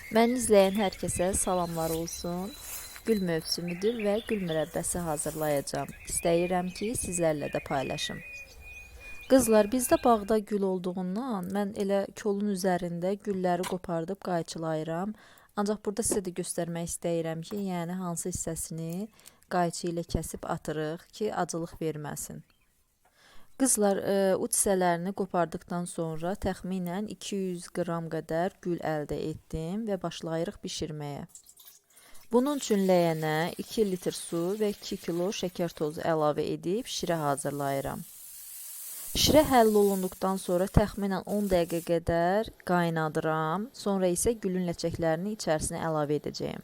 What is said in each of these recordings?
Məni izləyən hər kəsə salamlar olsun. Gül mövsümüdür və gül mürəbbəsi hazırlayacağam. İstəyirəm ki, sizlərlə də paylaşım. Qızlar, bizdə bağda gül olduğundan mən elə kolun üzərində gülləri qopardıb qayçılayıram. Ancaq burada sizə də göstərmək istəyirəm ki, yəni hansı hissəsini qayçı ilə kəsib atırıq ki, acılıq verməsin. Qızlar, uç hissələrini qopardıqdan sonra təxminən 200 qram qədər gül əldə etdim və başlayırıq bişirməyə. Bunun üçün ləyənə 2 litr su və 2 kilo şəkər tozu əlavə edib şirə hazırlayıram. Şirə həll olunduqdan sonra təxminən 10 dəqiqə qədər qaynadıram, sonra isə gülün ləçəklərini içərisinə əlavə edəcəyim.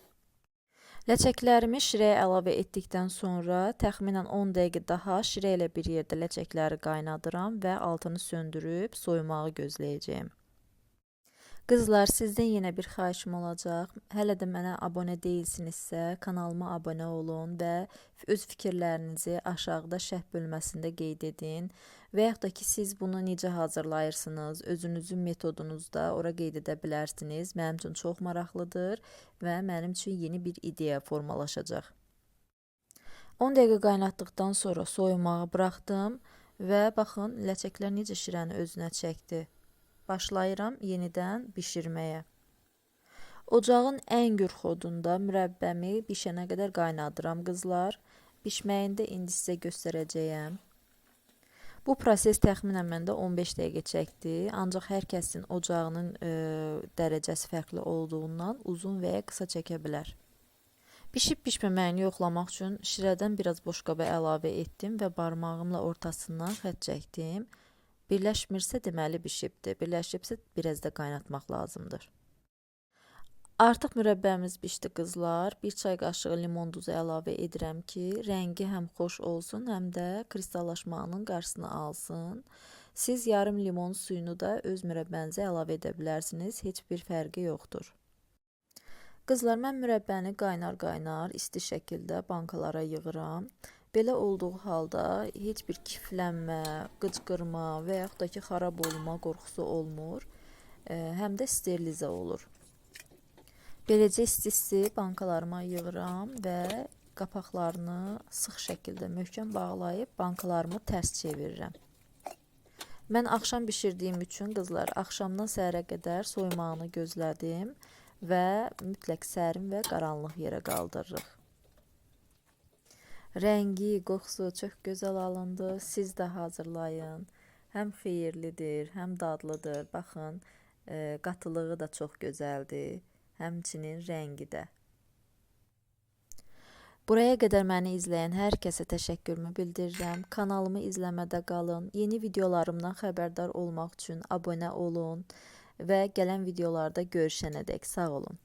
Ləçəklərimi şirəyə əlavə etdikdən sonra təxminən 10 dəqiqə daha şirə ilə bir yerdə ləçəkləri qaynadıram və altını söndürüb soyumağı gözləyəcəyim. Qızlar, sizdən yenə bir xahişim olacaq. Hələ də mənə abunə deyilsinizsə, kanalıma abunə olun və öz fikirlərinizi aşağıda şərh bölməsində qeyd edin. Və yaxud da ki, siz bunu necə hazırlayırsınız, özünüzün metodunuzda ora qeyd edə bilərsiniz. Mənim üçün çox maraqlıdır və mənim üçün yeni bir ideya formalaşacaq. 10 dəqiqə qaynatdıqdan sonra soyumağı buraxdım və baxın, ləçəklər necə şirəni özünə çəkdi. Başlayıram yenidən bişirməyə. Ocağın ən gürx odunda mürəbbəmi bişənə qədər qaynadıram qızlar. Bişməyində indi sizə göstərəcəyəm. Bu proses təxminən məndə 15 dəqiqə çəkdi. Ancaq hər kəsin ocağının dərəcəsi fərqli olduğundan uzun və ya qısa çəkə bilər. Bişib-bişməməyini yoxlamaq üçün şirədən biraz boşqaba əlavə etdim və barmağımla ortasından xətt çəkdim. Birləşmirsə deməli bişibdir. Birləşibsə biraz da qaynatmaq lazımdır. Artıq mürəbbəmiz bişdi qızlar. 1 çay qaşığı limon duzu əlavə edirəm ki, rəngi həm xoş olsun, həm də kristallaşmağının qarşısını alsın. Siz yarım limon suyunu da öz mürəbbənizə əlavə edə bilərsiniz. Heç bir fərqi yoxdur. Qızlar, mən mürəbbəni qaynar-qaynar isti şəkildə bankalara yığıram. Belə olduğu halda heç bir kiflənmə, qıcqırma və yaxud da ki, xarab olma qorxusu olmur. Həm də sterilizə olur. Beləcə isti-isti bankalarıma yığıram və qapaqlarını sıx şəkildə möhkəm bağlayıb bankalarımı tərs çevirirəm. Mən axşam bişirdiyim üçün qızlar, axşamdan səhərə qədər soyumağını gözlədim və mütləq sərin və qaranlıq yerə qaldırırıq. Rəngi, qoxusu çox gözəl alındı. Siz də hazırlayın. Həm xeyirlidir, həm dadlıdır. Baxın, qatılığı da çox gözəldir. Həmçinin rəngi də. Buraya qədər məni izləyən hər kəsə təşəkkürümü bildirirəm. Kanalımı izləmədə qalın. Yeni videolarımdan xəbərdar olmaq üçün abunə olun və gələn videolarda görüşənədək sağ olun.